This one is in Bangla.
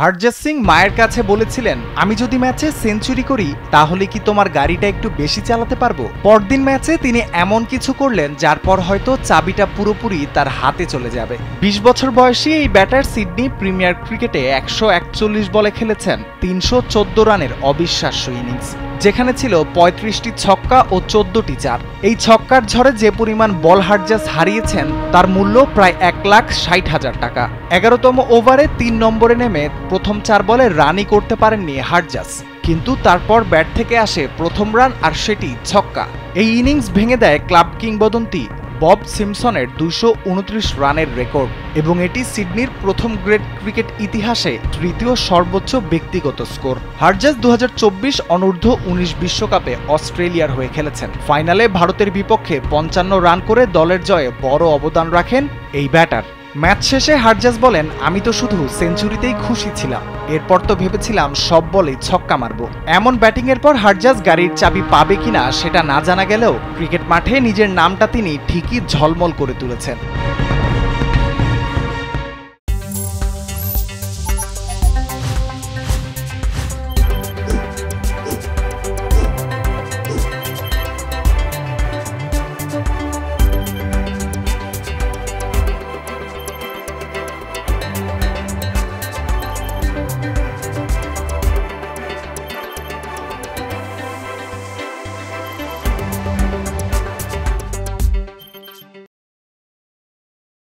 হরজত সিং মায়ের কাছে বলেছিলেন, আমি যদি ম্যাচে সেঞ্চুরি করি তাহলে কি তোমার গাড়িটা একটু বেশি চালাতে পারবো। পরদিন ম্যাচে তিনি এমন কিছু করলেন যার পর হয়তো চাবিটা পুরোপুরি তার হাতে চলে যাবে। ২০ বছর বয়সী এই ব্যাটার সিডনি প্রিমিয়ার ক্রিকেটে ১৪১ বলে খেলেছেন ৩১৪ রানের অবিশ্বাস্য ইনিংস, যেখানে ছিল ৩৫টি ছক্কা ও ১৪টি চার। এই ছক্কার ঝড়ে যে পরিমাণ বল হরজাস হারিয়েছেন তার মূল্য প্রায় ১,৬০,০০০ টাকা। ১১তম ওভারে ৩ নম্বরে নেমে প্রথম ৪ বলে রানই করতে পারেননি হরজাস, কিন্তু তারপর ব্যাট থেকে আসে প্রথম রান, আর সেটি ছক্কা। এই ইনিংস ভেঙে দেয় ক্লাব কিংবদন্তি বব সিমসনের ২২৯ রানের রেকর্ড, এবং এটি সিডনির প্রথম গ্রেড ক্রিকেট ইতিহাসে তৃতীয় সর্বোচ্চ ব্যক্তিগত স্কোর। হরজাস ২০২৪ অনূর্ধ্ব-১৯ বিশ্বকাপে অস্ট্রেলিয়ার হয়ে খেলেছেন। ফাইনালে ভারতের বিপক্ষে ৫৫ রান করে দলের জয়ে বড় অবদান রাখেন এই ব্যাটার। ম্যাচ শেষে হরজাস বলেন, আমি তো শুধু সেঞ্চুরিতেই খুশি ছিলাম, এরপর তো ভেবেছিলাম সব বলেই ছক্কা মারব। এমন ব্যাটিংয়ের পর হরজাস গাড়ির চাবি পাবে কিনা সেটা না জানা গেলেও ক্রিকেট মাঠে নিজের নামটা তিনি ঠিকই ঝলমল করে তুলেছেন।